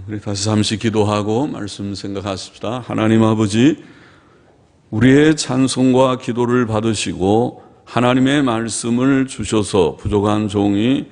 우리 다시 잠시 기도하고 말씀 생각하십시다. 하나님 아버지, 우리의 찬송과 기도를 받으시고 하나님의 말씀을 주셔서 부족한 종이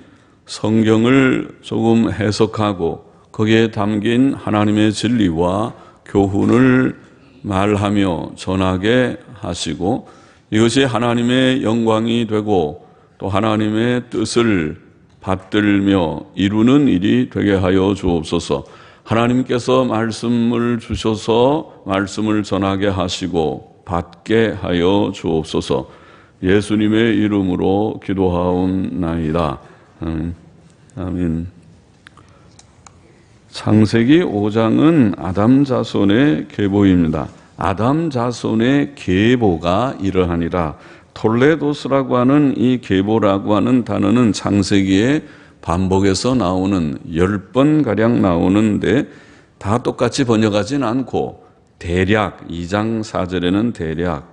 성경을 조금 해석하고 거기에 담긴 하나님의 진리와 교훈을 말하며 전하게 하시고 이것이 하나님의 영광이 되고 또 하나님의 뜻을 받들며 이루는 일이 되게 하여 주옵소서. 하나님께서 말씀을 주셔서 말씀을 전하게 하시고 받게 하여 주옵소서. 예수님의 이름으로 기도하옵나이다. 아멘. 창세기 5장은 아담 자손의 계보입니다. 아담 자손의 계보가 이러하니라. 톨레도스라고 하는 이 계보라고 하는 단어는 창세기에 반복해서 나오는 10번가량 나오는데 다 똑같이 번역하진 않고 대략 2장 4절에는 대략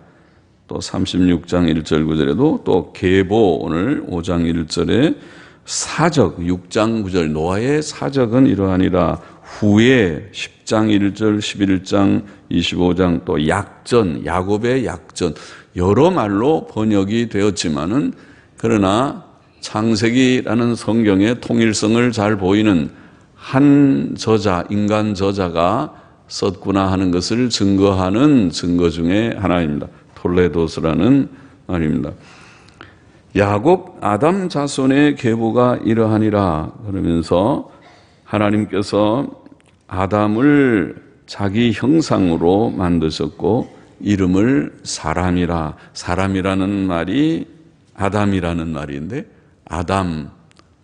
또 36장 1절 9절에도 또 계보 오늘 5장 1절에 사적 6장 9절 노아의 사적은 이러하니라. 후에 10장 1절 11장 25장 또 약전 야곱의 약전 여러 말로 번역이 되었지만은 그러나 창세기라는 성경의 통일성을 잘 보이는 한 저자 인간 저자가 썼구나 하는 것을 증거하는 증거 중에 하나입니다. 톨레도스라는 말입니다. 야곱 아담 자손의 계보가 이러하니라 그러면서 하나님께서 아담을 자기 형상으로 만드셨고 이름을 사람이라. 사람이라는 말이 아담이라는 말인데 아담,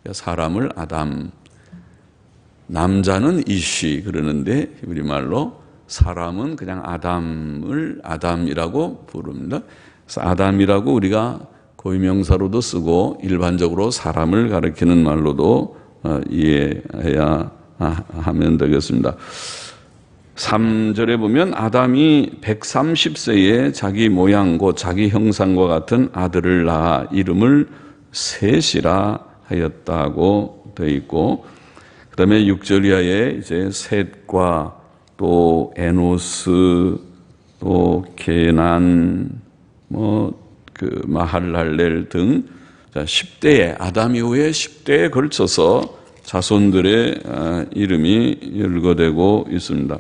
사람을 아담, 남자는 이시 그러는데 우리말로 사람은 그냥 아담을 아담이라고 부릅니다. 그래서 아담이라고 우리가 고유명사로도 쓰고 일반적으로 사람을 가리키는 말로도 이해해야 하면 되겠습니다. 3절에 보면 아담이 130세에 자기 모양 곧 자기 형상과 같은 아들을 낳아 이름을 셋이라 하였다고 되어 있고 그 다음에 6절 이하에 이제 셋과 또 에노스 또 게난 그 마할랄렐 등 10대에 아담 이후에 10대에 걸쳐서 자손들의 이름이 열거되고 있습니다.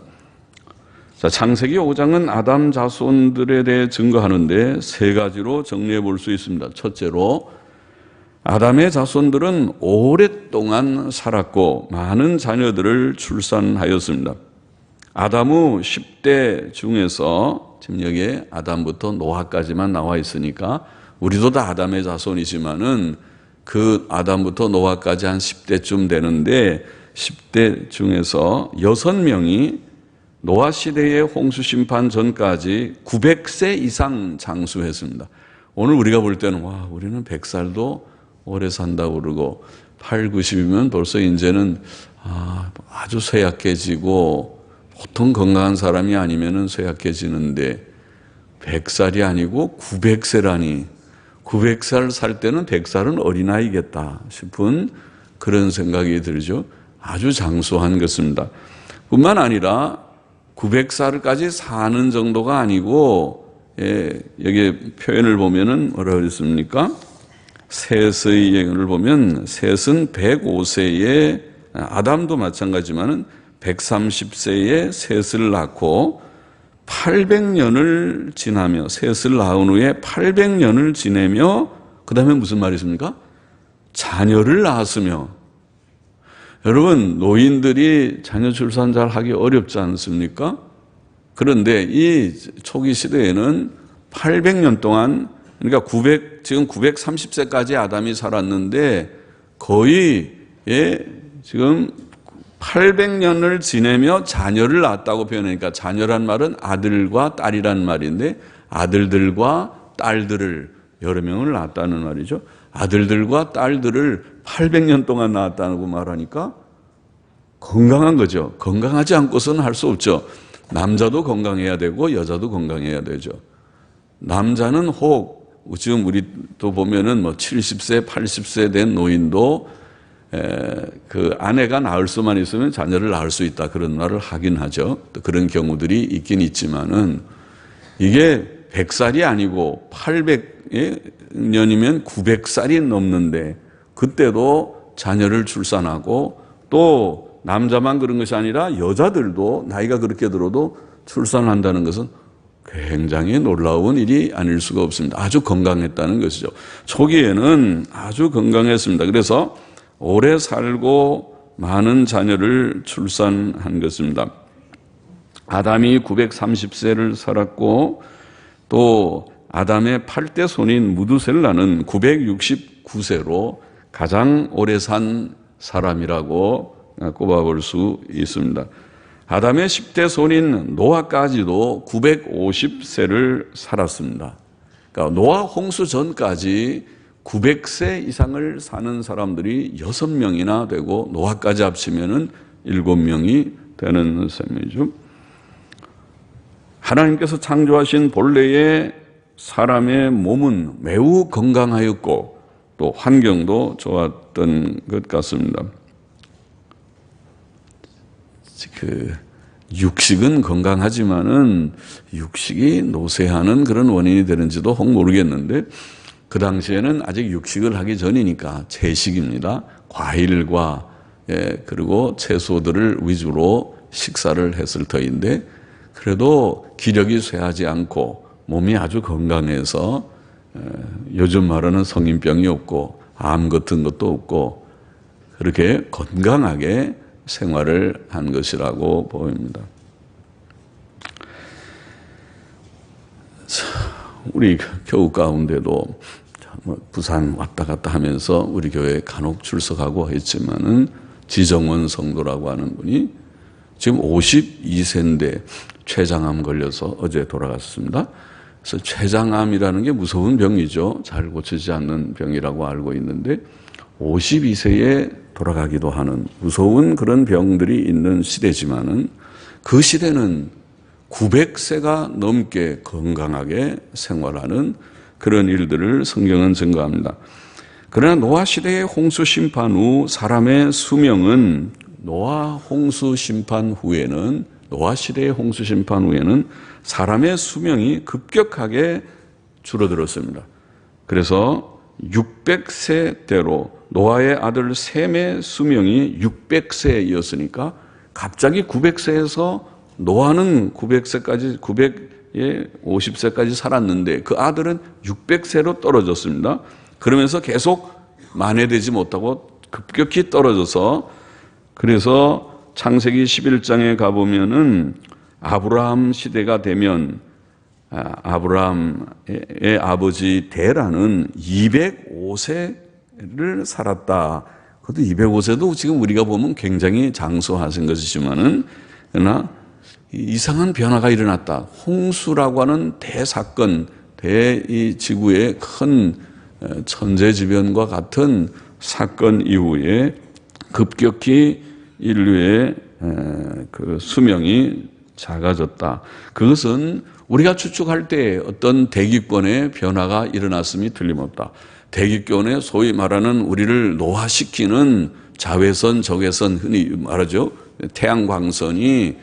자, 창세기 5장은 아담 자손들에 대해 증거하는데 세 가지로 정리해 볼 수 있습니다. 첫째로 아담의 자손들은 오랫동안 살았고 많은 자녀들을 출산하였습니다. 아담 후 10대 중에서 지금 여기에 아담부터 노아까지만 나와 있으니까 우리도 다 아담의 자손이지만은 그 아담부터 노아까지 한 10대쯤 되는데 10대 중에서 6명이 노아 시대의 홍수 심판 전까지 900세 이상 장수했습니다. 오늘 우리가 볼 때는 와, 우리는 100살도 오래 산다고 그러고 8, 90이면 벌써 이제는 아주 쇠약해지고 보통 건강한 사람이 아니면은 쇠약해지는데 100살이 아니고 900세라니 900살 살 때는 100살은 어린아이겠다 싶은 그런 생각이 들죠. 아주 장수한 것입니다. 뿐만 아니라 900살까지 사는 정도가 아니고 여기 표현을 보면은 뭐라고 그랬습니까? 셋의 예를 보면 셋은 105세에 아담도 마찬가지지만은 130세에 셋을 낳고 800년을 지나며 셋을 낳은 후에 800년을 지내며 그 다음에 무슨 말이 있습니까? 자녀를 낳았으며 여러분 노인들이 자녀 출산 잘 하기 어렵지 않습니까? 그런데 이 초기 시대에는 800년 동안 그러니까 지금 930세까지 아담이 살았는데 거의 지금 800년을 지내며 자녀를 낳았다고 표현하니까 자녀란 말은 아들과 딸이란 말인데 아들들과 딸들을 여러 명을 낳았다는 말이죠. 아들들과 딸들을 800년 동안 낳았다고 말하니까 건강한 거죠. 건강하지 않고서는 할 수 없죠. 남자도 건강해야 되고 여자도 건강해야 되죠. 남자는 혹 지금 우리도 보면은 70세, 80세 된 노인도 그 아내가 낳을 수만 있으면 자녀를 낳을 수 있다 그런 말을 하긴 하죠. 또 그런 경우들이 있긴 있지만은 이게 100살이 아니고 800년이면 900살이 넘는데 그때도 자녀를 출산하고 또 남자만 그런 것이 아니라 여자들도 나이가 그렇게 들어도 출산한다는 것은 굉장히 놀라운 일이 아닐 수가 없습니다. 아주 건강했다는 것이죠. 초기에는 아주 건강했습니다. 그래서 오래 살고 많은 자녀를 출산한 것입니다. 아담이 930세를 살았고 또 아담의 8대 손인 무두셀라는 969세로 가장 오래 산 사람이라고 꼽아볼 수 있습니다. 아담의 10대 손인 노아까지도 950세를 살았습니다. 그러니까 노아 홍수 전까지 900세 이상을 사는 사람들이 6명이나 되고 노아까지 합치면은 7명이 되는 셈이죠. 하나님께서 창조하신 본래의 사람의 몸은 매우 건강하였고 또 환경도 좋았던 것 같습니다. 그 육식은 건강하지만은 육식이 노쇠하는 그런 원인이 되는지도 혹 모르겠는데 그 당시에는 아직 육식을 하기 전이니까 채식입니다. 과일과 그리고 채소들을 위주로 식사를 했을 터인데 그래도 기력이 쇠하지 않고 몸이 아주 건강해서 요즘 말하는 성인병이 없고 암 같은 것도 없고 그렇게 건강하게 생활을 한 것이라고 보입니다. 우리 교우 가운데도 부산 왔다 갔다 하면서 우리 교회에 간혹 출석하고 했지만은 지정원 성도라고 하는 분이 지금 52세인데 췌장암 걸려서 어제 돌아갔습니다. 그래서 췌장암이라는 게 무서운 병이죠. 잘 고치지 않는 병이라고 알고 있는데 52세에 돌아가기도 하는 무서운 그런 병들이 있는 시대지만은 그 시대는 900세가 넘게 건강하게 생활하는 그런 일들을 성경은 증거합니다. 그러나 노아 시대의 홍수 심판 후 사람의 수명은 노아 시대의 홍수 심판 후에는 사람의 수명이 급격하게 줄어들었습니다. 그래서 600세대로 노아의 아들 셈의 수명이 600세였으니까 갑자기 900세에서 노아는 900세까지 950세까지 살았는데 그 아들은 600세로 떨어졌습니다. 그러면서 계속 만회되지 못하고 급격히 떨어져서 그래서 창세기 11장에 가보면은 아브라함 시대가 되면 아브라함의 아버지 데라는 205세를 살았다. 그것도 205세도 지금 우리가 보면 굉장히 장수하신 것이지만은 그러나 이상한 변화가 일어났다. 홍수라고 하는 대사건, 이 지구의 큰 천재지변과 같은 사건 이후에 급격히 인류의 그 수명이 작아졌다. 그것은 우리가 추측할 때 어떤 대기권의 변화가 일어났음이 틀림없다. 대기권의 소위 말하는 우리를 노화시키는 자외선, 적외선 흔히 말하죠. 태양광선이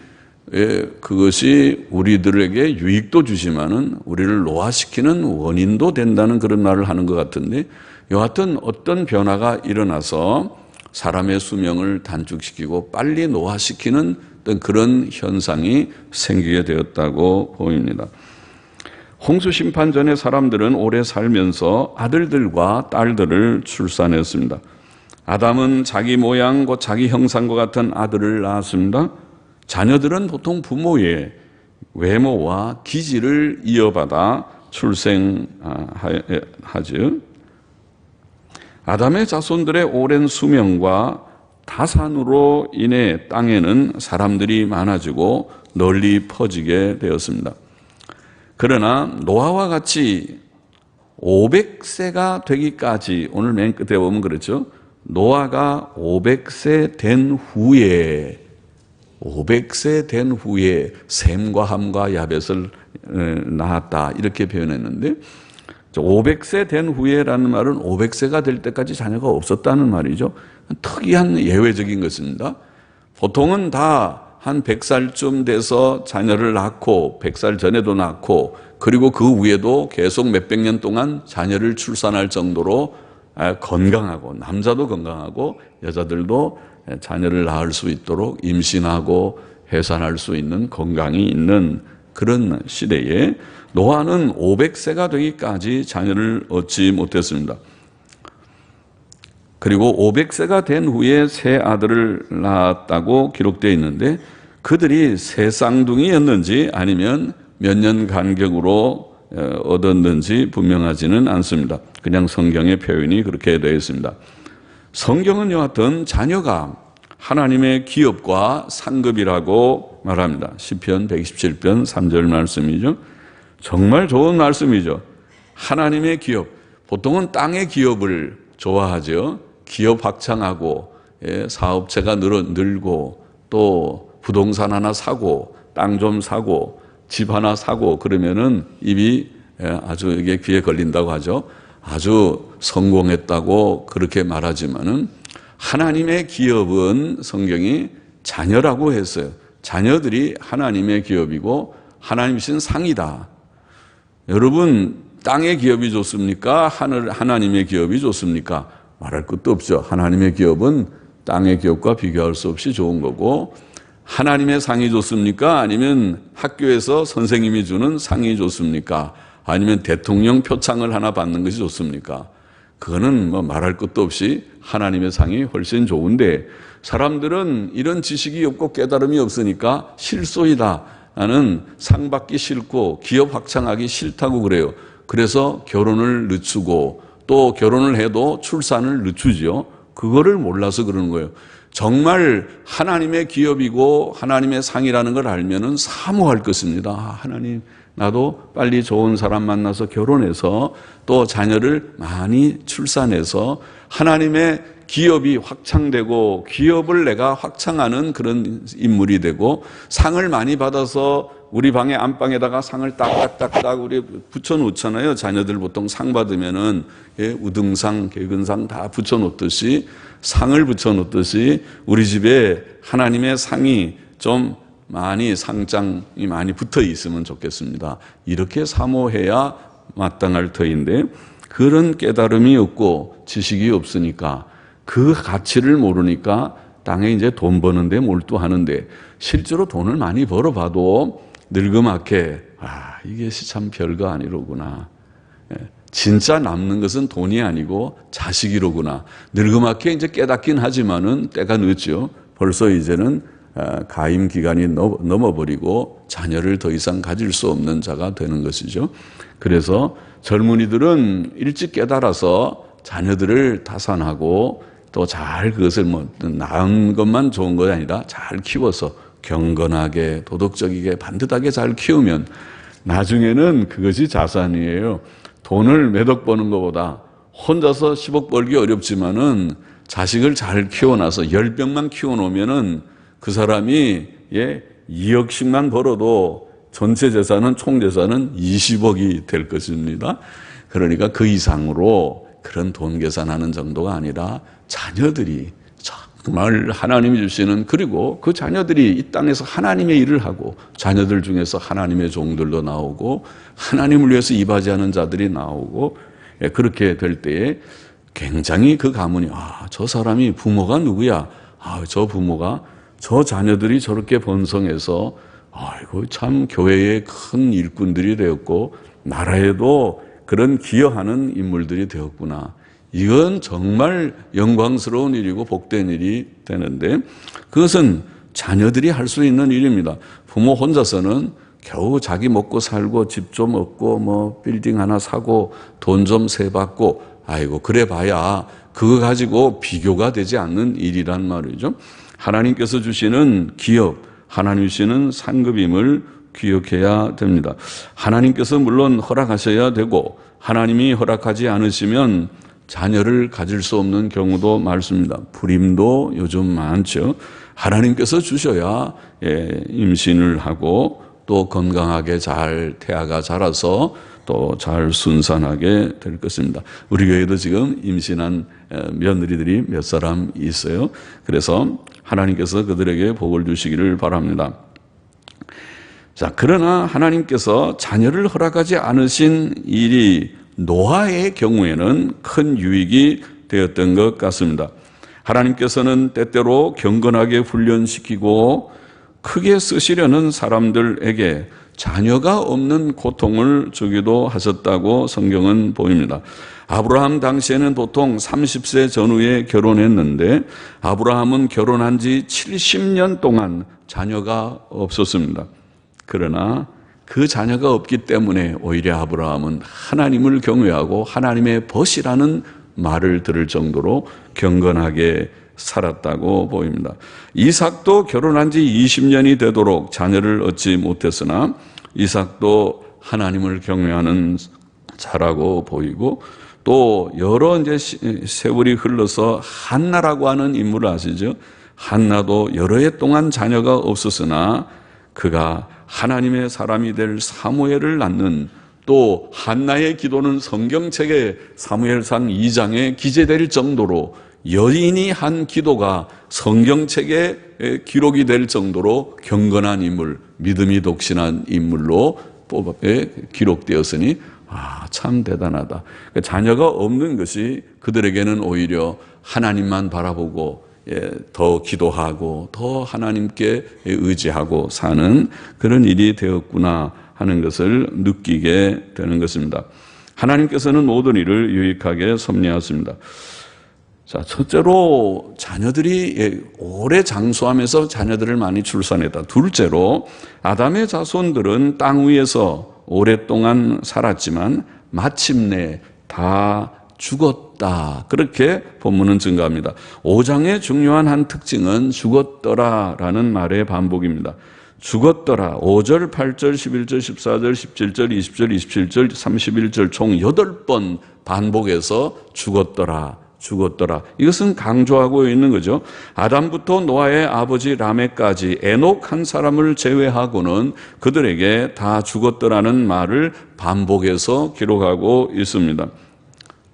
그것이 우리들에게 유익도 주지만은 우리를 노화시키는 원인도 된다는 그런 말을 하는 것 같은데 여하튼 어떤 변화가 일어나서 사람의 수명을 단축시키고 빨리 노화시키는 어떤 그런 현상이 생기게 되었다고 보입니다. 홍수 심판 전에 사람들은 오래 살면서 아들들과 딸들을 출산했습니다. 아담은 자기 모양 곧 자기 형상과 같은 아들을 낳았습니다. 자녀들은 보통 부모의 외모와 기질을 이어받아 출생하죠. 아담의 자손들의 오랜 수명과 다산으로 인해 땅에는 사람들이 많아지고 널리 퍼지게 되었습니다. 그러나 노아와 같이 500세가 되기까지 오늘 맨 끝에 보면 그렇죠. 노아가 500세 된 후에 셈과 함과 야벳을 낳았다 이렇게 표현했는데 500세 된 후에라는 말은 500세가 될 때까지 자녀가 없었다는 말이죠. 특이한 예외적인 것입니다. 보통은 다 한 100살쯤 돼서 자녀를 낳고 100살 전에도 낳고 그리고 그 위에도 계속 몇백 년 동안 자녀를 출산할 정도로 건강하고, 남자도 건강하고 여자들도 자녀를 낳을 수 있도록 임신하고 해산할 수 있는 건강이 있는 그런 시대에 노아는 500세가 되기까지 자녀를 얻지 못했습니다. 그리고 500세가 된 후에 세 아들을 낳았다고 기록되어 있는데 그들이 세 쌍둥이였는지 아니면 몇 년 간격으로 얻었는지 분명하지는 않습니다. 그냥 성경의 표현이 그렇게 되어 있습니다. 성경은 여하튼 자녀가 하나님의 기업과 상급이라고 말합니다. 시편 127편 3절 말씀이죠. 정말 좋은 말씀이죠. 하나님의 기업. 보통은 땅의 기업을 좋아하죠. 기업 확장하고 사업체가 늘고 또 부동산 하나 사고 땅 좀 사고 집 하나 사고 그러면은 입이 아주 이게 귀에 걸린다고 하죠. 아주 성공했다고 그렇게 말하지만은 하나님의 기업은 성경이 자녀라고 했어요. 자녀들이 하나님의 기업이고 하나님이신 상이다. 여러분 땅의 기업이 좋습니까? 하나님의 기업이 좋습니까? 말할 것도 없죠. 하나님의 기업은 땅의 기업과 비교할 수 없이 좋은 거고 하나님의 상이 좋습니까? 아니면 학교에서 선생님이 주는 상이 좋습니까? 아니면 대통령 표창을 하나 받는 것이 좋습니까? 그거는 뭐 말할 것도 없이 하나님의 상이 훨씬 좋은데 사람들은 이런 지식이 없고 깨달음이 없으니까 실소이다. 나는 상 받기 싫고 기업 확장하기 싫다고 그래요. 그래서 결혼을 늦추고 또 결혼을 해도 출산을 늦추죠. 그거를 몰라서 그러는 거예요. 정말 하나님의 기업이고 하나님의 상이라는 걸 알면은 사모할 것입니다. 하나님, 나도 빨리 좋은 사람 만나서 결혼해서 또 자녀를 많이 출산해서 하나님의 기업이 확장되고 기업을 내가 확장하는 그런 인물이 되고 상을 많이 받아서 우리 방의 안방에다가 상을 딱딱딱딱 우리 붙여놓잖아요. 자녀들 보통 상 받으면은 우등상, 개근상 다 붙여놓듯이 상을 붙여놓듯이 우리 집에 하나님의 상이 좀 많이 상장이 많이 붙어 있으면 좋겠습니다. 이렇게 사모해야 마땅할 터인데 그런 깨달음이 없고 지식이 없으니까 그 가치를 모르니까 땅에 이제 돈 버는데 몰두하는데 실제로 돈을 많이 벌어봐도 늙음하게 이것이 참 별거 아니로구나. 진짜 남는 것은 돈이 아니고 자식이로구나. 늙음하게 이제 깨닫긴 하지만은 때가 늦죠. 벌써 이제는 가임 기간이 넘어버리고 자녀를 더 이상 가질 수 없는 자가 되는 것이죠. 그래서 젊은이들은 일찍 깨달아서 자녀들을 타산하고 또 잘 그것을 낳은 것만 좋은 것이 아니라 잘 키워서 경건하게 도덕적이게 반듯하게 잘 키우면 나중에는 그것이 자산이에요. 돈을 몇 억 버는 것보다 혼자서 10억 벌기 어렵지만은 자식을 잘 키워놔서 10명만 키워놓으면은 그 사람이 2억씩만 벌어도 전체 재산은 총 재산은 20억이 될 것입니다. 그러니까 그 이상으로 그런 돈 계산하는 정도가 아니라 자녀들이 정말 하나님이 주시는, 그리고 그 자녀들이 이 땅에서 하나님의 일을 하고 자녀들 중에서 하나님의 종들도 나오고 하나님을 위해서 이바지하는 자들이 나오고 그렇게 될 때에 굉장히 그 가문이 저 사람이 부모가 누구야? 저 부모가 저 자녀들이 저렇게 번성해서 아이고 참 교회의 큰 일꾼들이 되었고 나라에도 그런 기여하는 인물들이 되었구나. 이건 정말 영광스러운 일이고 복된 일이 되는데 그것은 자녀들이 할 수 있는 일입니다. 부모 혼자서는 겨우 자기 먹고 살고 집 좀 얻고 뭐 빌딩 하나 사고 돈 좀 세받고 아이고 그래 봐야 그거 가지고 비교가 되지 않는 일이란 말이죠. 하나님께서 주시는 기업, 하나님 주시는 상급임을 기억해야 됩니다. 하나님께서 물론 허락하셔야 되고 하나님이 허락하지 않으시면 자녀를 가질 수 없는 경우도 많습니다. 불임도 요즘 많죠. 하나님께서 주셔야 임신을 하고 또 건강하게 잘 태아가 자라서 또 잘 순산하게 될 것입니다. 우리 교회도 지금 임신한 며느리들이 몇 사람 있어요. 그래서 하나님께서 그들에게 복을 주시기를 바랍니다. 자, 그러나 하나님께서 자녀를 허락하지 않으신 일이 노아의 경우에는 큰 유익이 되었던 것 같습니다. 하나님께서는 때때로 경건하게 훈련시키고 크게 쓰시려는 사람들에게 자녀가 없는 고통을 주기도 하셨다고 성경은 보입니다. 아브라함 당시에는 보통 30세 전후에 결혼했는데 아브라함은 결혼한 지 70년 동안 자녀가 없었습니다. 그러나 그 자녀가 없기 때문에 오히려 아브라함은 하나님을 경외하고 하나님의 벗이라는 말을 들을 정도로 경건하게 살았다고 보입니다. 이삭도 결혼한 지 20년이 되도록 자녀를 얻지 못했으나 이삭도 하나님을 경외하는 자라고 보이고 또 여러 이제 세월이 흘러서 한나라고 하는 인물을 아시죠? 한나도 여러 해 동안 자녀가 없었으나 그가 하나님의 사람이 될 사무엘을 낳는 또 한나의 기도는 성경책에 사무엘상 2장에 기재될 정도로 여인이 한 기도가 성경책에 기록이 될 정도로 경건한 인물, 믿음이 독신한 인물로 기록되었으니 참 대단하다. 자녀가 없는 것이 그들에게는 오히려 하나님만 바라보고 더 기도하고 더 하나님께 의지하고 사는 그런 일이 되었구나 하는 것을 느끼게 되는 것입니다. 하나님께서는 모든 일을 유익하게 섭리하십니다. 자, 첫째로 자녀들이 오래 장수하면서 자녀들을 많이 출산했다. 둘째로 아담의 자손들은 땅 위에서 오랫동안 살았지만 마침내 다 죽었다. 그렇게 본문은 증가합니다. 5장의 중요한 한 특징은 죽었더라라는 말의 반복입니다. 죽었더라. 5절, 8절, 11절, 14절, 17절, 20절, 27절, 31절 총 8번 반복해서 죽었더라. 죽었더라. 이것은 강조하고 있는 거죠. 아담부터 노아의 아버지 라멕까지 에녹 한 사람을 제외하고는 그들에게 다 죽었더라는 말을 반복해서 기록하고 있습니다.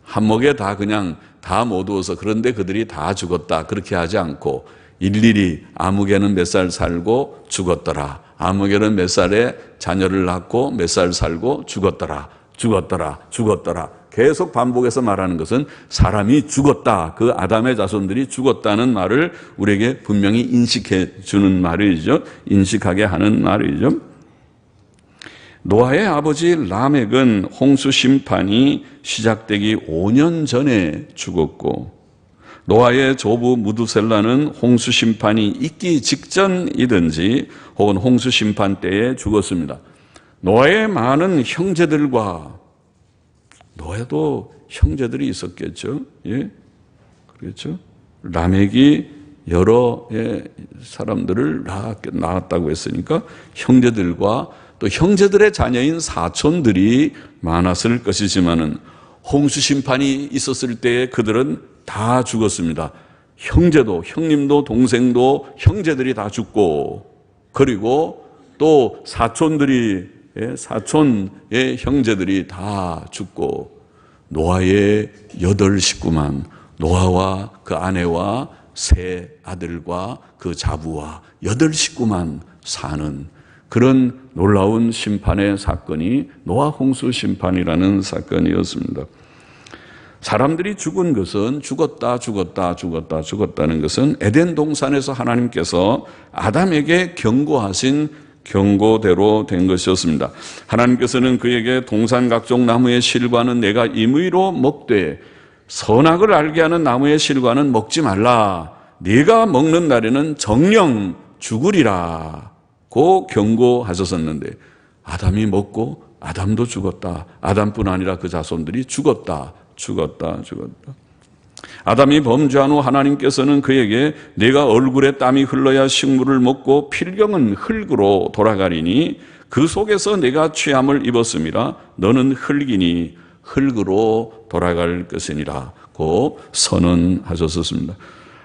한목에 다 그냥 다 모두어서 그런데 그들이 다 죽었다 그렇게 하지 않고 일일이 아무개는 몇 살 살고 죽었더라. 아무개는 몇 살에 자녀를 낳고 몇 살 살고 죽었더라. 죽었더라. 죽었더라. 계속 반복해서 말하는 것은 사람이 죽었다. 그 아담의 자손들이 죽었다는 말을 우리에게 분명히 인식해 주는 말이죠. 인식하게 하는 말이죠. 노아의 아버지 라멕은 홍수 심판이 시작되기 5년 전에 죽었고 노아의 조부 무두셀라는 홍수 심판이 있기 직전이든지 혹은 홍수 심판 때에 죽었습니다. 노아의 많은 형제들과 노아도 형제들이 있었겠죠. 예, 그렇죠. 라멕이 여러 사람들을 낳았다고 했으니까 형제들과 또 형제들의 자녀인 사촌들이 많았을 것이지만은 홍수 심판이 있었을 때에 그들은 다 죽었습니다. 형제도, 형님도, 동생도, 형제들이 다 죽고, 그리고 또 사촌들이, 사촌의 형제들이 다 죽고, 노아의 8 식구만, 노아와 그 아내와 세 아들과 그 자부와 8 식구만 사는 그런 놀라운 심판의 사건이 노아 홍수 심판이라는 사건이었습니다. 사람들이 죽은 것은 죽었다는 것은 에덴 동산에서 하나님께서 아담에게 경고하신 경고대로 된 것이었습니다. 하나님께서는 그에게 동산 각종 나무의 실과는 내가 임의로 먹되 선악을 알게 하는 나무의 실과는 먹지 말라. 네가 먹는 날에는 정령 죽으리라고 경고하셨었는데 아담이 먹고 아담도 죽었다. 아담뿐 아니라 그 자손들이 죽었다. 아담이 범죄한 후 하나님께서는 그에게 네가 얼굴에 땀이 흘러야 식물을 먹고 필경은 흙으로 돌아가리니 그 속에서 네가 취함을 입었음이라 너는 흙이니 흙으로 돌아갈 것이니라고 선언하셨습니다.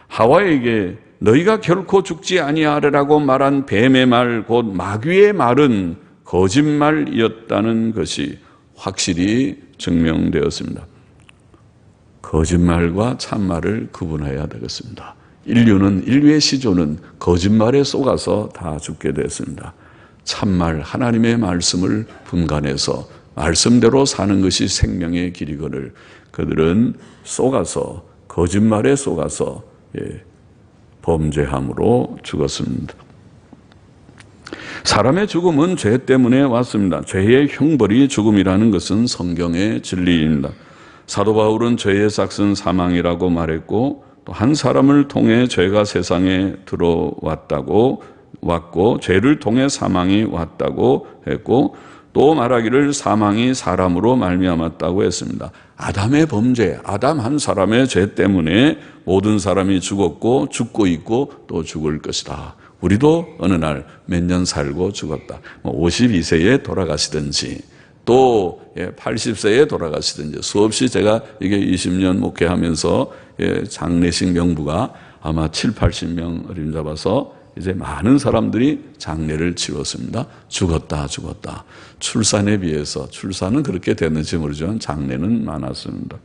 하와에게 너희가 결코 죽지 아니하리라고 말한 뱀의 말 곧 마귀의 말은 거짓말이었다는 것이 확실히 증명되었습니다. 거짓말과 참말을 구분해야 되겠습니다. 인류의 시조는 거짓말에 속아서 다 죽게 되었습니다. 참말, 하나님의 말씀을 분간해서 말씀대로 사는 것이 생명의 길이거늘 그들은 속아서 거짓말에 속아서 범죄함으로 죽었습니다. 사람의 죽음은 죄 때문에 왔습니다. 죄의 형벌이 죽음이라는 것은 성경의 진리입니다. 사도 바울은 죄의 삭은 사망이라고 말했고 또 한 사람을 통해 죄가 세상에 들어왔고 죄를 통해 사망이 왔다고 했고 또 말하기를 사망이 사람으로 말미암았다고 했습니다. 아담의 범죄, 아담 한 사람의 죄 때문에 모든 사람이 죽었고 죽고 있고 또 죽을 것이다. 우리도 어느 날 몇 년 살고 죽었다. 52세에 돌아가시든지 또 80세에 돌아가시든지 수없이 제가 이게 20년 목회하면서 장례식 명부가 아마 7, 80명 어림잡아서 이제 많은 사람들이 장례를 치렀습니다. 죽었다. 출산에 비해서 출산은 그렇게 됐는지 모르지만 장례는 많았습니다.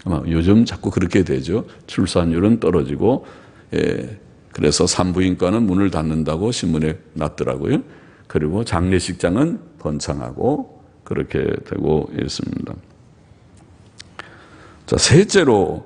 아마 요즘 자꾸 그렇게 되죠. 출산율은 떨어지고 그래서 산부인과는 문을 닫는다고 신문에 났더라고요. 그리고 장례식장은 번창하고 그렇게 되고 있습니다. 자, 셋째로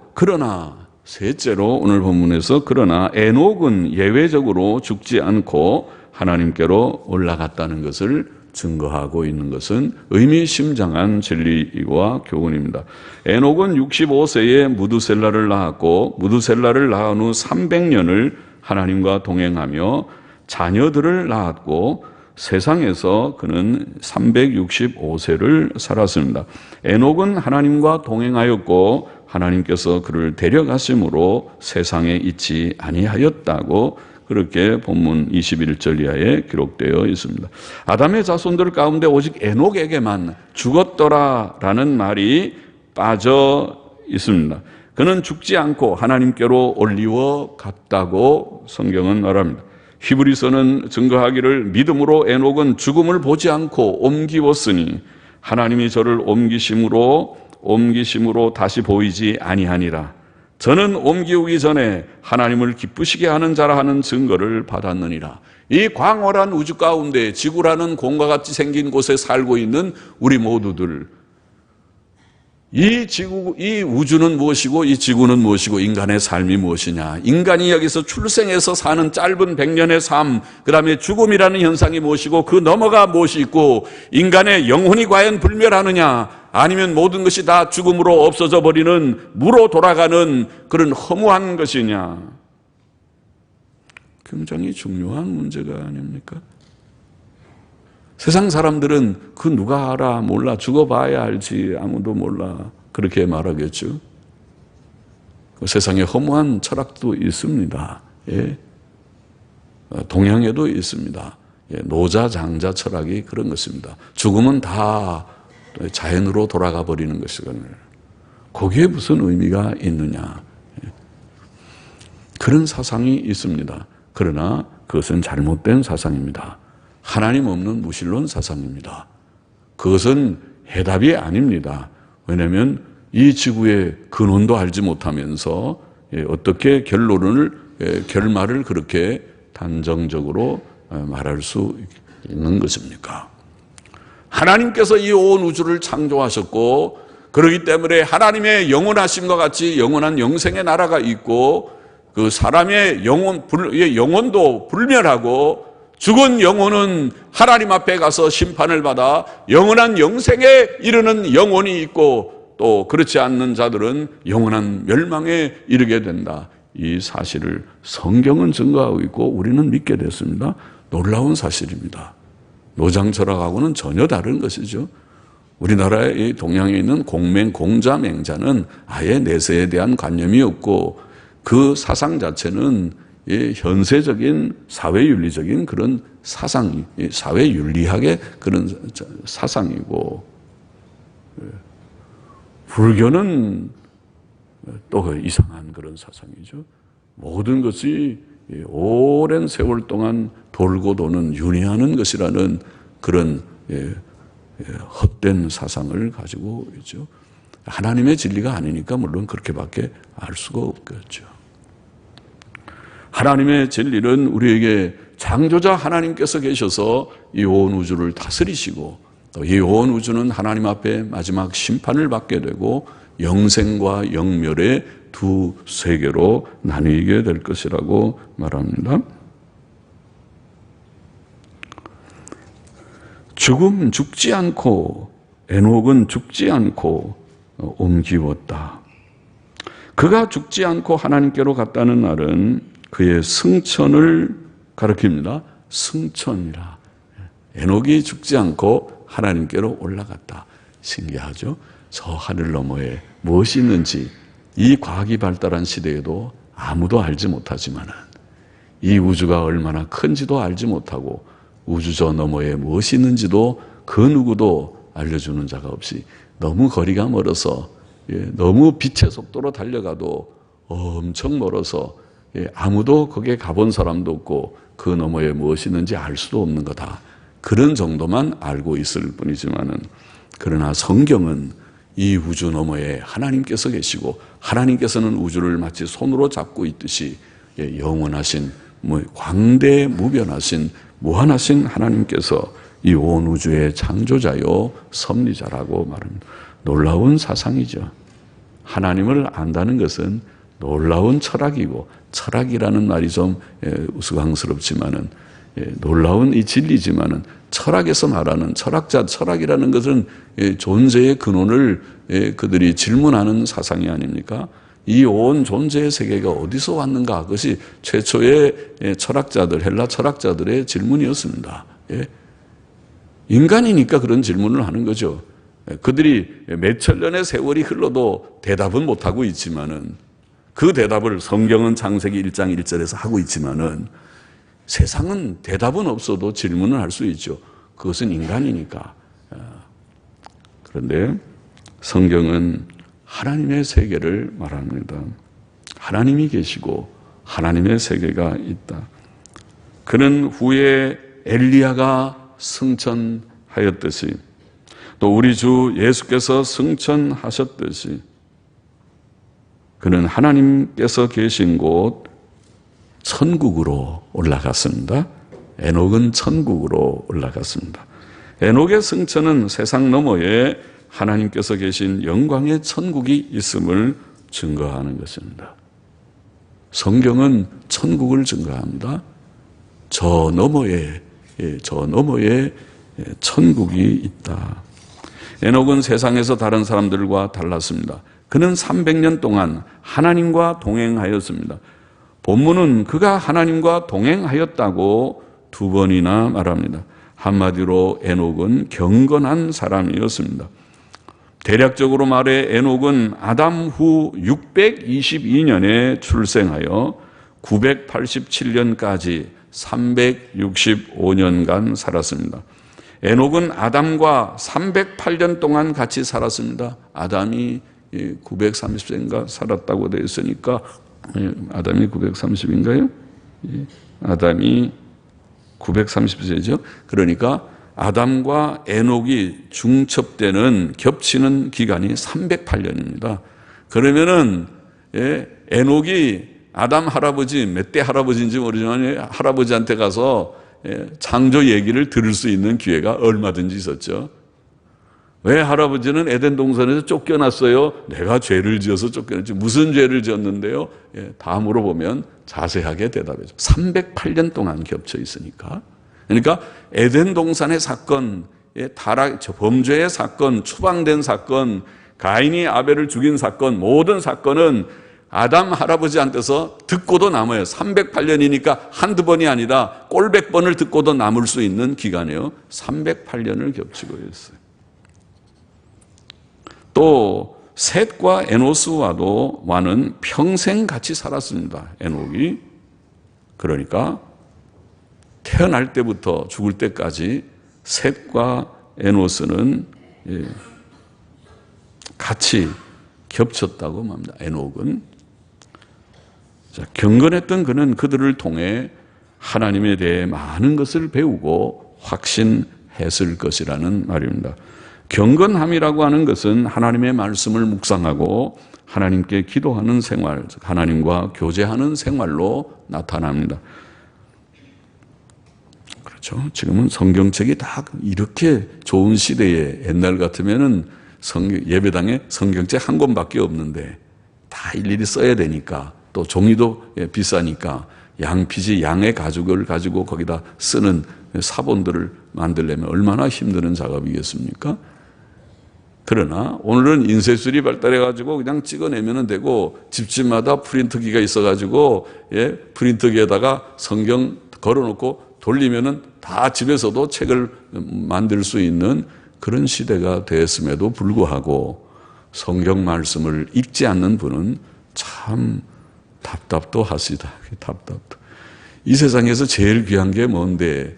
오늘 본문에서 그러나 에녹은 예외적으로 죽지 않고 하나님께로 올라갔다는 것을 증거하고 있는 것은 의미심장한 진리와 교훈입니다. 에녹은 65세에 무두셀라를 낳았고 무두셀라를 낳은 후 300년을 하나님과 동행하며 자녀들을 낳았고 세상에서 그는 365세를 살았습니다. 에녹은 하나님과 동행하였고 하나님께서 그를 데려가심으로 세상에 있지 아니하였다고 그렇게 본문 21절 이하에 기록되어 있습니다. 아담의 자손들 가운데 오직 에녹에게만 죽었더라라는 말이 빠져 있습니다. 그는 죽지 않고 하나님께로 올리워 갔다고 성경은 말합니다. 히브리서는 증거하기를 믿음으로 에녹은 죽음을 보지 않고 옮기웠으니 하나님이 저를 옮기심으로 다시 보이지 아니하니라. 저는 옮기우기 전에 하나님을 기쁘시게 하는 자라 하는 증거를 받았느니라. 이 광활한 우주 가운데 지구라는 공과 같이 생긴 곳에 살고 있는 우리 모두들, 이 우주는 무엇이고 이 지구는 무엇이고 인간의 삶이 무엇이냐, 인간이 여기서 출생해서 사는 짧은 100년의 삶, 그 다음에 죽음이라는 현상이 무엇이고 그 너머가 무엇이 있고 인간의 영혼이 과연 불멸하느냐 아니면 모든 것이 다 죽음으로 없어져 버리는 무로 돌아가는 그런 허무한 것이냐, 굉장히 중요한 문제가 아닙니까? 세상 사람들은 그 누가 알아, 몰라, 죽어봐야 알지, 아무도 몰라, 그렇게 말하겠죠. 그 세상에 허무한 철학도 있습니다. 동양에도 있습니다. 노자, 장자 철학이 그런 것입니다. 죽음은 다 자연으로 돌아가 버리는 것이거든요. 거기에 무슨 의미가 있느냐. 그런 사상이 있습니다. 그러나 그것은 잘못된 사상입니다. 하나님 없는 무신론 사상입니다. 그것은 해답이 아닙니다. 왜냐하면 이 지구의 근원도 알지 못하면서 어떻게 결말을 그렇게 단정적으로 말할 수 있는 것입니까? 하나님께서 이 온 우주를 창조하셨고 그렇기 때문에 하나님의 영원하심과 같이 영원한 영생의 나라가 있고 그 사람의 영혼도 불멸하고 죽은 영혼은 하나님 앞에 가서 심판을 받아 영원한 영생에 이르는 영혼이 있고 또 그렇지 않는 자들은 영원한 멸망에 이르게 된다. 이 사실을 성경은 증거하고 있고 우리는 믿게 됐습니다. 놀라운 사실입니다. 노장철학하고는 전혀 다른 것이죠. 우리나라의 동양에 있는 공자, 맹자는 아예 내세에 대한 관념이 없고 그 사상 자체는 현세적인 사회윤리적인 그런 사상, 사회윤리학의 그런 사상이고, 불교는 또 이상한 그런 사상이죠. 모든 것이 오랜 세월 동안 돌고 도는 윤회하는 것이라는 그런 헛된 사상을 가지고 있죠. 하나님의 진리가 아니니까 물론 그렇게밖에 알 수가 없겠죠. 하나님의 진리는 우리에게 창조자 하나님께서 계셔서 이 온 우주를 다스리시고 또 이 온 우주는 하나님 앞에 마지막 심판을 받게 되고 영생과 영멸의 두 세계로 나뉘게 될 것이라고 말합니다. 죽지 않고 에녹은 죽지 않고 옮기웠다. 그가 죽지 않고 하나님께로 갔다는 말은 그의 승천을 가리킵니다. 승천이라. 에녹이 죽지 않고 하나님께로 올라갔다. 신기하죠? 저 하늘 너머에 무엇이 있는지 이 과학이 발달한 시대에도 아무도 알지 못하지만은 이 우주가 얼마나 큰지도 알지 못하고 우주 저 너머에 무엇이 있는지도 그 누구도 알려주는 자가 없이 너무 거리가 멀어서 너무 빛의 속도로 달려가도 엄청 멀어서 아무도 거기에 가본 사람도 없고 그 너머에 무엇이 있는지 알 수도 없는 거다. 그런 정도만 알고 있을 뿐이지만은 그러나 성경은 이 우주 너머에 하나님께서 계시고 하나님께서는 우주를 마치 손으로 잡고 있듯이 영원하신 광대무변하신 무한하신 하나님께서 이 온 우주의 창조자요 섭리자라고 말합니다. 놀라운 사상이죠. 하나님을 안다는 것은 놀라운 철학이고 철학이라는 말이 좀 우스꽝스럽지만은 놀라운 이 진리지만은 철학에서 말하는 철학이라는 것은 존재의 근원을 그들이 질문하는 사상이 아닙니까? 이 온 존재의 세계가 어디서 왔는가? 그것이 최초의 철학자들, 헬라 철학자들의 질문이었습니다. 인간이니까 그런 질문을 하는 거죠. 그들이 몇천 년의 세월이 흘러도 대답은 못하고 있지만은 그 대답을 성경은 창세기 1장 1절에서 하고 있지만은 세상은 대답은 없어도 질문을 할 수 있죠. 그것은 인간이니까. 그런데 성경은 하나님의 세계를 말합니다. 하나님이 계시고 하나님의 세계가 있다. 그는 후에 엘리야가 승천하였듯이 또 우리 주 예수께서 승천하셨듯이 그는 하나님께서 계신 곳 천국으로 올라갔습니다. 에녹은 천국으로 올라갔습니다. 에녹의 승천은 세상 너머에 하나님께서 계신 영광의 천국이 있음을 증거하는 것입니다. 성경은 천국을 증거합니다. 저 너머에 천국이 있다. 에녹은 세상에서 다른 사람들과 달랐습니다. 그는 300년 동안 하나님과 동행하였습니다. 본문은 그가 하나님과 동행하였다고 2번이나 말합니다. 한마디로 에녹은 경건한 사람이었습니다. 대략적으로 말해 에녹은 아담 후 622년에 출생하여 987년까지 365년간 살았습니다. 에녹은 아담과 308년 동안 같이 살았습니다. 아담이 930세인가 살았다고 되어 있으니까 아담이 930인가요? 아담이 930세죠. 그러니까 아담과 에녹이 중첩되는 겹치는 기간이 308년입니다. 그러면은 에녹이 아담 할아버지 몇 대 할아버지인지 모르지만 할아버지한테 가서 창조 얘기를 들을 수 있는 기회가 얼마든지 있었죠. 왜 할아버지는 에덴 동산에서 쫓겨났어요? 내가 죄를 지어서 쫓겨났지. 무슨 죄를 지었는데요? 다 물어보면 자세하게 대답해줘. 308년 동안 겹쳐 있으니까. 그러니까 에덴 동산의 사건, 범죄의 사건, 추방된 사건, 가인이 아벨을 죽인 사건, 모든 사건은 아담 할아버지한테서 듣고도 남아요. 308년이니까 한두 번이 아니라 꼴백 번을 듣고도 남을 수 있는 기간이에요. 308년을 겹치고 있어요. 또 셋과 에노스와는 평생 같이 살았습니다. 에녹이. 그러니까 태어날 때부터 죽을 때까지 셋과 에노스는 같이 겹쳤다고 말합니다. 에녹은. 자, 경건했던 그는 그들을 통해 하나님에 대해 많은 것을 배우고 확신했습니다. 했을 것이라는 말입니다. 경건함이라고 하는 것은 하나님의 말씀을 묵상하고 하나님께 기도하는 생활, 하나님과 교제하는 생활로 나타납니다. 그렇죠. 지금은 성경책이 다 이렇게 좋은 시대에 옛날 같으면은 예배당에 성경책 한 권밖에 없는데 다 일일이 써야 되니까 또 종이도 비싸니까 양피지 양의 가죽을 가지고 거기다 쓰는 사본들을 만들려면 얼마나 힘드는 작업이겠습니까? 그러나 오늘은 인쇄술이 발달해가지고 그냥 찍어내면 되고 집집마다 프린터기가 있어가지고 프린터기에다가 성경 걸어놓고 돌리면은 다 집에서도 책을 만들 수 있는 그런 시대가 됐음에도 불구하고 성경 말씀을 읽지 않는 분은 참 답답도 하시다. 답답도. 이 세상에서 제일 귀한 게 뭔데?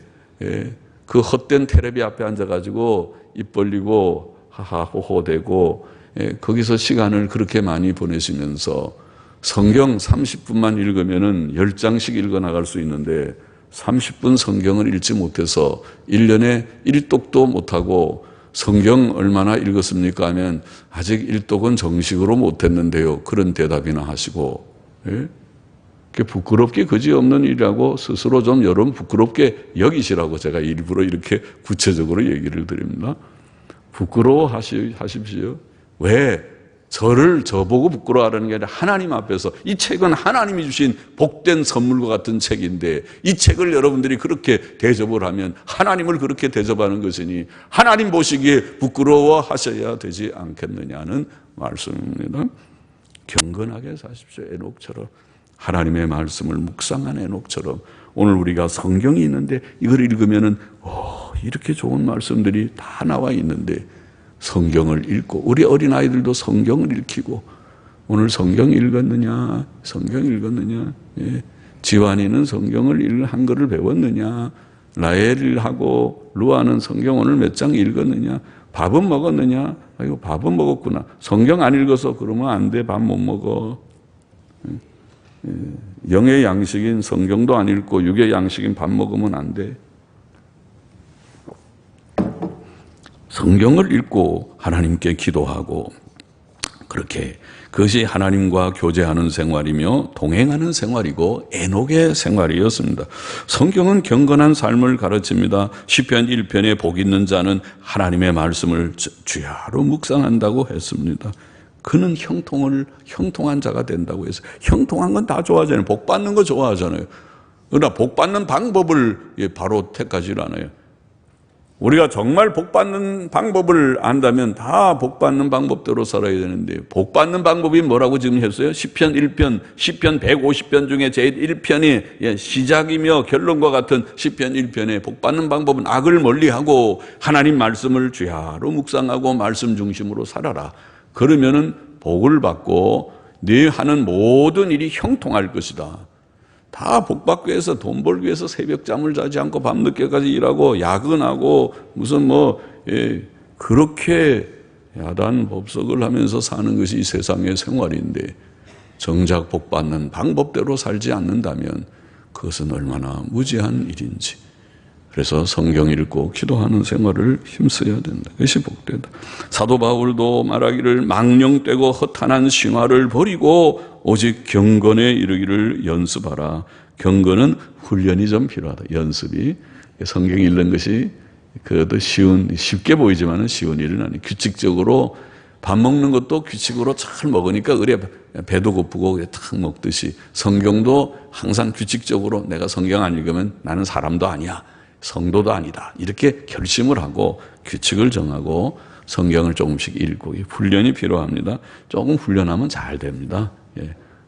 그 헛된 테레비 앞에 앉아가지고 입 벌리고 하하호호 대고 거기서 시간을 그렇게 많이 보내시면서 성경 30분만 읽으면은 10장씩 읽어 나갈 수 있는데 30분 성경을 읽지 못해서 1년에 1독도 못하고 성경 얼마나 읽었습니까 하면 아직 1독은 정식으로 못했는데요. 그런 대답이나 하시고 부끄럽게 그지없는 일이라고 스스로 좀 여러분 부끄럽게 여기시라고 제가 일부러 이렇게 구체적으로 얘기를 드립니다. 부끄러워하십시오. 왜? 저보고 부끄러워하라는 게 아니라 하나님 앞에서 이 책은 하나님이 주신 복된 선물과 같은 책인데 이 책을 여러분들이 그렇게 대접을 하면 하나님을 그렇게 대접하는 것이니 하나님 보시기에 부끄러워하셔야 되지 않겠느냐는 말씀입니다. 경건하게 사십시오. 에녹처럼 하나님의 말씀을 묵상한 에녹처럼 오늘 우리가 성경이 있는데 이걸 읽으면은 이렇게 좋은 말씀들이 다 나와 있는데 성경을 읽고 우리 어린아이들도 성경을 읽히고 오늘 성경 읽었느냐? 성경 읽었느냐? 지환이는 성경을 한글을 배웠느냐? 라헬하고 루아는 성경 오늘 몇 장 읽었느냐? 밥은 먹었느냐? 아이고 밥은 먹었구나. 성경 안 읽어서 그러면 안 돼. 밥 못 먹어. 영의 양식인 성경도 안 읽고 육의 양식인 밥 먹으면 안 돼. 성경을 읽고 하나님께 기도하고 그렇게 그것이 하나님과 교제하는 생활이며 동행하는 생활이고 에녹의 생활이었습니다. 성경은 경건한 삶을 가르칩니다. 시편 1편에 복 있는 자는 하나님의 말씀을 주야로 묵상한다고 했습니다. 그는 형통한 자가 된다고 해서 형통한 건 다 좋아하잖아요. 복 받는 거 좋아하잖아요. 그러나 복 받는 방법을 바로 택하지 않아요. 우리가 정말 복 받는 방법을 안다면 다 복 받는 방법대로 살아야 되는데 복 받는 방법이 뭐라고 지금 했어요? 시편 1편, 시편 150편 중에 제일 1편이 시작이며 결론과 같은 시편 1편에 복 받는 방법은 악을 멀리하고 하나님 말씀을 주야로 묵상하고 말씀 중심으로 살아라. 그러면은 복을 받고 네 하는 모든 일이 형통할 것이다. 다 복 받기 위해서 돈 벌기 위해서 새벽잠을 자지 않고 밤늦게까지 일하고 야근하고 무슨 그렇게 야단 법석을 하면서 사는 것이 이 세상의 생활인데 정작 복 받는 방법대로 살지 않는다면 그것은 얼마나 무지한 일인지. 그래서 성경 읽고 기도하는 생활을 힘써야 된다. 그것이 복되다. 사도 바울도 말하기를 망령되고 허탄한 싱화를 버리고 오직 경건에 이르기를 연습하라. 경건은 훈련이 좀 필요하다. 연습이. 성경 읽는 것이 그래도 쉽게 보이지만 쉬운 일은 아니에요. 규칙적으로 밥 먹는 것도 규칙으로 잘 먹으니까 의뢰 배도 고프고 탁 먹듯이 성경도 항상 규칙적으로 내가 성경 안 읽으면 나는 사람도 아니야. 성도도 아니다. 이렇게 결심을 하고 규칙을 정하고 성경을 조금씩 읽고 훈련이 필요합니다. 조금 훈련하면 잘 됩니다.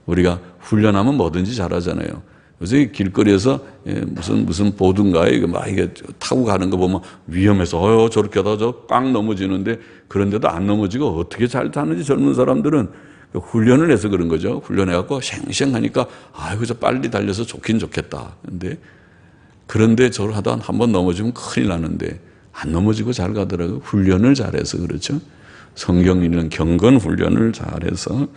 우리가 훈련하면 뭐든지 잘하잖아요. 요새 길거리에서 무슨 보든가에 이게 타고 가는 거 보면 위험해서 저렇게 하다가 저 꽝 넘어지는데 그런데도 안 넘어지고 어떻게 잘 타는지 젊은 사람들은 훈련을 해서 그런 거죠. 훈련해갖고 쉥쉥하니까 아이고 저 빨리 달려서 좋긴 좋겠다. 그런데 저를 하다 한 번 넘어지면 큰일 나는데 안 넘어지고 잘 가더라고요. 훈련을 잘해서 그렇죠. 성경 읽는 경건 훈련을 잘해서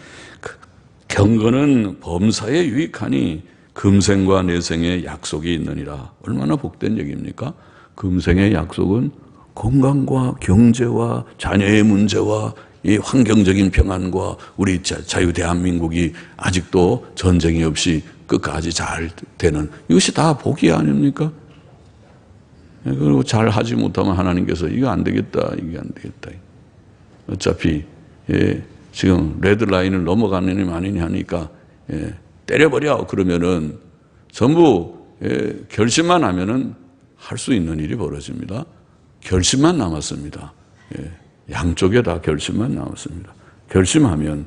경건은 범사에 유익하니 금생과 내생의 약속이 있느니라. 얼마나 복된 얘기입니까? 금생의 약속은 건강과 경제와 자녀의 문제와 이 환경적인 평안과 우리 자유 대한민국이 아직도 전쟁이 없이 끝까지 잘 되는 이것이 다 복이 아닙니까? 그리고 잘 하지 못하면 하나님께서 이거 안 되겠다, 이게 안 되겠다. 어차피 지금 레드라인을 넘어가느니 마느니 하니까 때려버려 그러면은 전부 결심만 하면은 할 수 있는 일이 벌어집니다. 결심만 남았습니다. 양쪽에 다 결심만 남았습니다. 결심하면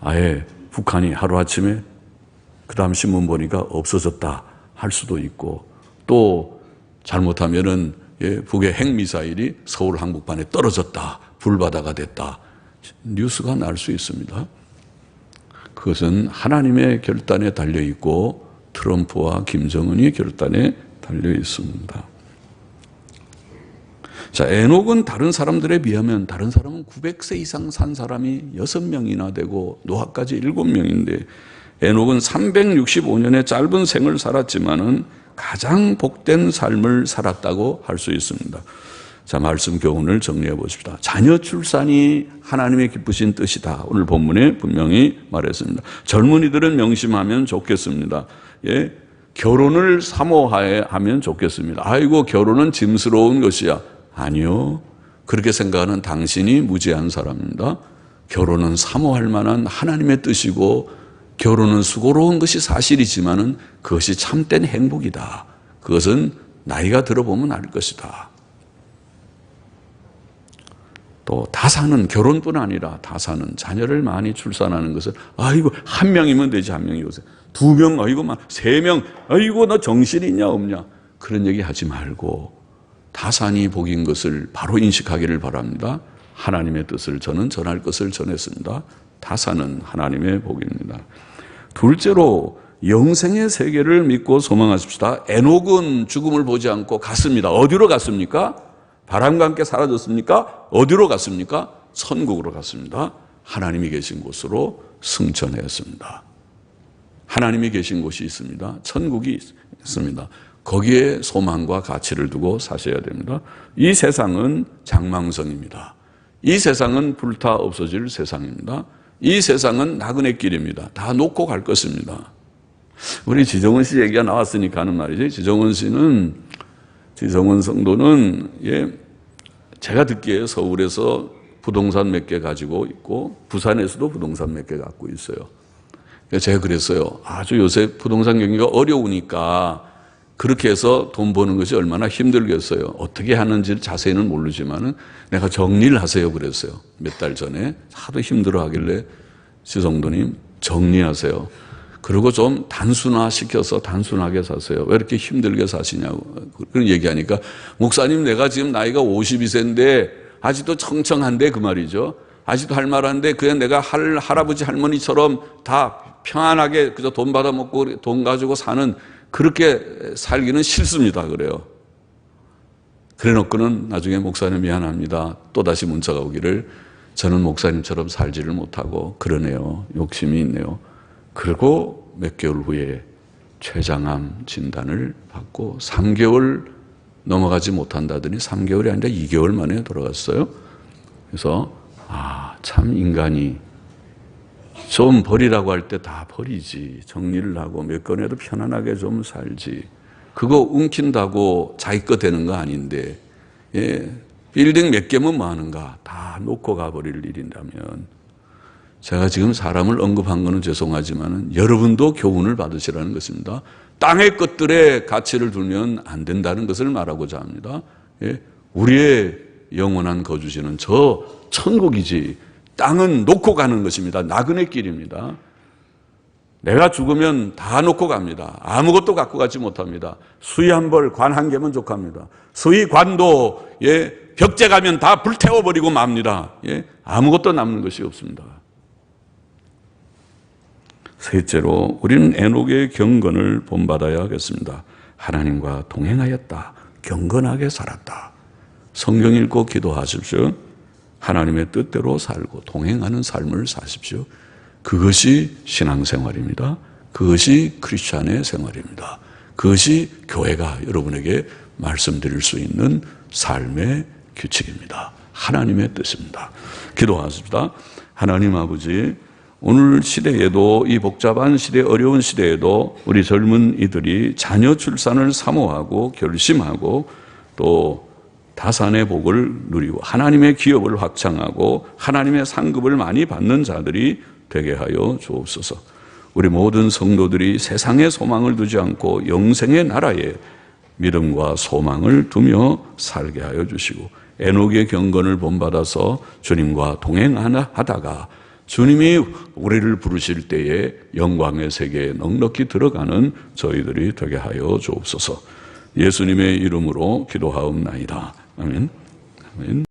아예 북한이 하루아침에 그 다음 신문 보니까 없어졌다 할 수도 있고, 또 잘못하면은 북의 핵미사일이 서울 한복판에 떨어졌다, 불바다가 됐다, 뉴스가 날 수 있습니다. 그것은 하나님의 결단에 달려 있고 트럼프와 김정은이 결단에 달려 있습니다. 자, 에녹은 다른 사람들에 비하면, 다른 사람은 900세 이상 산 사람이 6명이나 되고 노아까지 7명인데 에녹은 365년의 짧은 생을 살았지만은 가장 복된 삶을 살았다고 할 수 있습니다. 자, 말씀 교훈을 정리해 보십시다. 자녀 출산이 하나님의 기쁘신 뜻이다. 오늘 본문에 분명히 말했습니다. 젊은이들은 명심하면 좋겠습니다. 결혼을 사모하면 좋겠습니다. 아이고, 결혼은 짐스러운 것이야. 아니요. 그렇게 생각하는 당신이 무지한 사람입니다. 결혼은 사모할 만한 하나님의 뜻이고, 결혼은 수고로운 것이 사실이지만은 그것이 참된 행복이다. 그것은 나이가 들어보면 알 것이다. 또 다사는, 결혼뿐 아니라 다사는, 자녀를 많이 출산하는 것은 아이고 한 명이면 되지, 한 명이 요새 2명, 아이고 막 3명, 아이고 너 정신이 있냐 없냐, 그런 얘기 하지 말고 다산이 복인 것을 바로 인식하기를 바랍니다. 하나님의 뜻을 저는 전할 것을 전했습니다. 다산은 하나님의 복입니다. 둘째로 영생의 세계를 믿고 소망하십시다. 에녹은 죽음을 보지 않고 갔습니다. 어디로 갔습니까? 바람과 함께 사라졌습니까? 어디로 갔습니까? 천국으로 갔습니다. 하나님이 계신 곳으로 승천했습니다. 하나님이 계신 곳이 있습니다. 천국이 있습니다. 거기에 소망과 가치를 두고 사셔야 됩니다. 이 세상은 장망성입니다. 이 세상은 불타 없어질 세상입니다. 이 세상은 나그네 길입니다. 다 놓고 갈 것입니다. 우리 지정은 씨 얘기가 나왔으니까 하는 말이지. 지정은 성도는 제가 듣기에 서울에서 부동산 몇 개 가지고 있고 부산에서도 부동산 몇 개 갖고 있어요. 제가 그랬어요. 아주 요새 부동산 경기가 어려우니까 그렇게 해서 돈 버는 것이 얼마나 힘들겠어요. 어떻게 하는지 자세히는 모르지만은 내가 정리를 하세요 그랬어요. 몇 달 전에 하도 힘들어 하길래 지성도님 정리하세요. 그리고 좀 단순화시켜서 단순하게 사세요. 왜 이렇게 힘들게 사시냐고 그런 얘기하니까, 목사님 내가 지금 나이가 52세인데 아직도 청청한데, 그 말이죠. 아직도 할 만한데 그냥 내가 할아버지 할머니처럼 다 평안하게 그저 돈 받아먹고 돈 가지고 사는, 그렇게 살기는 싫습니다. 그래요. 그래 놓고는 나중에 목사님 미안합니다, 또다시 문자가 오기를 저는 목사님처럼 살지를 못하고 그러네요. 욕심이 있네요. 그리고 몇 개월 후에 췌장암 진단을 받고 3개월 넘어가지 못한다더니 3개월이 아니라 2개월 만에 돌아갔어요. 그래서 참 인간이 좀 버리라고 할 때 다 버리지. 정리를 하고 몇 건에도 편안하게 좀 살지. 그거 움킨다고 자기 거 되는 거 아닌데, 빌딩 몇 개면 뭐 하는가. 다 놓고 가버릴 일이라면, 제가 지금 사람을 언급한 거는 죄송하지만 여러분도 교훈을 받으시라는 것입니다. 땅의 것들에 가치를 두면 안 된다는 것을 말하고자 합니다. 우리의 영원한 거주지는 저 천국이지, 땅은 놓고 가는 것입니다. 나그네 길입니다. 내가 죽으면 다 놓고 갑니다. 아무것도 갖고 가지 못합니다. 수의 한 벌, 관 한 개면 족합니다. 수의 관도 벽제 가면 다 불태워버리고 맙니다. 아무것도 남는 것이 없습니다. 셋째로 우리는 에녹의 경건을 본받아야 하겠습니다. 하나님과 동행하였다. 경건하게 살았다. 성경 읽고 기도하십시오. 하나님의 뜻대로 살고 동행하는 삶을 사십시오. 그것이 신앙생활입니다. 그것이 크리스찬의 생활입니다. 그것이 교회가 여러분에게 말씀드릴 수 있는 삶의 규칙입니다. 하나님의 뜻입니다. 기도하십시다. 하나님 아버지, 오늘 시대에도, 이 복잡한 시대, 어려운 시대에도 우리 젊은이들이 자녀 출산을 사모하고 결심하고 또 다산의 복을 누리고 하나님의 기업을 확장하고 하나님의 상급을 많이 받는 자들이 되게 하여 주옵소서. 우리 모든 성도들이 세상에 소망을 두지 않고 영생의 나라에 믿음과 소망을 두며 살게 하여 주시고, 에녹의 경건을 본받아서 주님과 동행하다가 주님이 우리를 부르실 때에 영광의 세계에 넉넉히 들어가는 저희들이 되게 하여 주옵소서. 예수님의 이름으로 기도하옵나이다. 아멘. 아멘.